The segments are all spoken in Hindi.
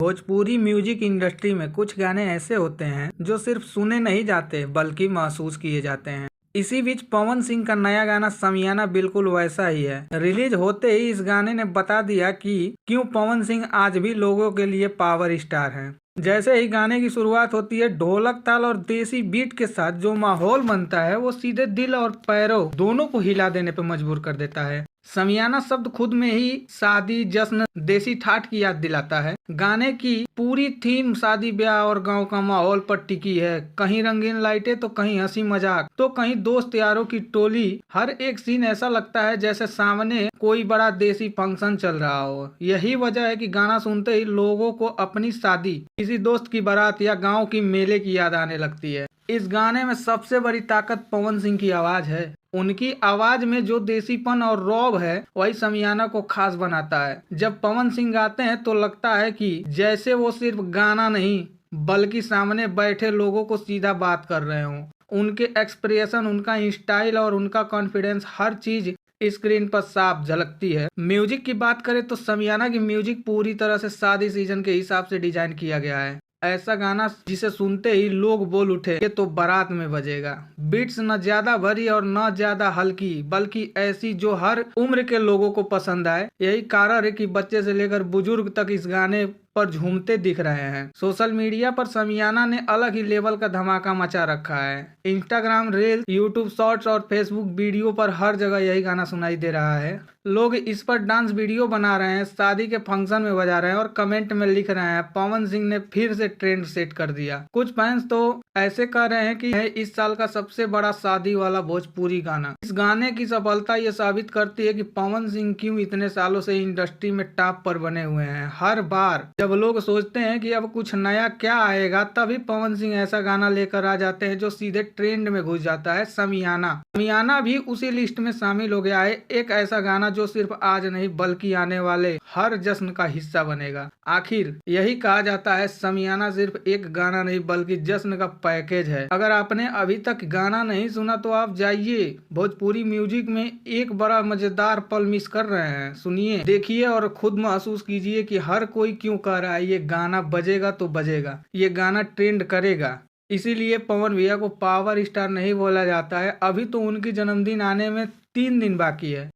भोजपुरी म्यूजिक इंडस्ट्री में कुछ गाने ऐसे होते हैं जो सिर्फ सुने नहीं जाते बल्कि महसूस किए जाते हैं। इसी बीच पवन सिंह का नया गाना समियाना बिल्कुल वैसा ही है। रिलीज होते ही इस गाने ने बता दिया कि क्यों पवन सिंह आज भी लोगों के लिए पावर स्टार हैं। जैसे ही गाने की शुरुआत होती है, ढोलक ताल और देसी बीट के साथ जो माहौल बनता है वो सीधे दिल और पैरों दोनों को हिला देने पर मजबूर कर देता है। समियाना शब्द खुद में ही शादी, जश्न, देसी ठाठ की याद दिलाता है। गाने की पूरी थीम शादी ब्याह और गांव का माहौल पर टिकी है। कहीं रंगीन लाइटें तो कहीं हंसी मजाक तो कहीं दोस्त यारों की टोली। हर एक सीन ऐसा लगता है जैसे सामने कोई बड़ा देसी फंक्शन चल रहा हो। यही वजह है कि गाना सुनते ही लोगों को अपनी शादी, किसी दोस्त की बारात या गाँव की मेले की याद आने लगती है। इस गाने में सबसे बड़ी ताकत पवन सिंह की आवाज है। उनकी आवाज में जो देसीपन और रौब है वही समियाना को खास बनाता है। जब पवन सिंह गाते हैं तो लगता है कि जैसे वो सिर्फ गाना नहीं बल्कि सामने बैठे लोगों को सीधा बात कर रहे हों। उनके एक्सप्रेशन, उनका स्टाइल और उनका कॉन्फिडेंस, हर चीज स्क्रीन पर साफ झलकती है। म्यूजिक की बात करें तो समियाना की म्यूजिक पूरी तरह से शादी सीजन के हिसाब से डिजाइन किया गया है। ऐसा गाना जिसे सुनते ही लोग बोल उठे ये तो बारात में बजेगा। बीट्स न ज्यादा भरी और न ज्यादा हल्की बल्कि ऐसी जो हर उम्र के लोगों को पसंद आए। यही कारण है कि बच्चे से लेकर बुजुर्ग तक इस गाने पर झूमते दिख रहे हैं। सोशल मीडिया पर समियाना ने अलग ही लेवल का धमाका मचा रखा है। इंस्टाग्राम रील्स, यूट्यूब शॉर्ट्स और फेसबुक वीडियो पर हर जगह यही गाना सुनाई दे रहा है। लोग इस पर डांस वीडियो बना रहे हैं, शादी के फंक्शन में बजा रहे हैं और कमेंट में लिख रहे हैं पवन सिंह ने फिर से ट्रेंड सेट कर दिया। कुछ फैंस तो ऐसे कह रहे हैं कि है इस साल का सबसे बड़ा शादी वाला भोजपुरी गाना। इस गाने की सफलता ये साबित करती है कि पवन सिंह क्यों इतने सालों से इंडस्ट्री में टॉप पर बने हुए हैं। हर बार जब लोग सोचते हैं कि अब कुछ नया क्या आएगा, तभी पवन सिंह ऐसा गाना लेकर आ जाते हैं जो सीधे ट्रेंड में घुस जाता है। समियाना भी उसी लिस्ट में शामिल हो गया है। एक ऐसा गाना जो सिर्फ आज नहीं बल्कि आने वाले हर जश्न का हिस्सा बनेगा। आखिर यही कहा जाता है, समियाना सिर्फ एक गाना नहीं बल्कि जश्न का पैकेज है। अगर आपने अभी तक गाना नहीं सुना तो आप जाइए, भोजपुरी म्यूजिक में एक बड़ा मजेदार पल मिस कर रहे हैं। सुनिए, देखिए और खुद महसूस कीजिए कि हर कोई क्यों कह रहा है ये गाना बजेगा तो बजेगा, ये गाना ट्रेंड करेगा। इसीलिए पवन भैया को पावर स्टार नहीं बोला जाता है। अभी तो उनकी जन्मदिन आने में 3 दिन बाकी है,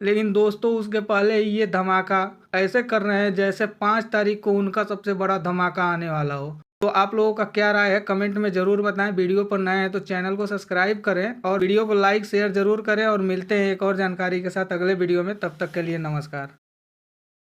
लेकिन दोस्तों उसके पहले ही ये धमाका ऐसे कर रहे हैं जैसे 5 तारीख को उनका सबसे बड़ा धमाका आने वाला हो। तो आप लोगों का क्या राय है कमेंट में जरूर बताएं। वीडियो पर नए हैं तो चैनल को सब्सक्राइब करें और वीडियो को लाइक शेयर जरूर करें। और मिलते हैं एक और जानकारी के साथ अगले वीडियो में। तब तक के लिए नमस्कार।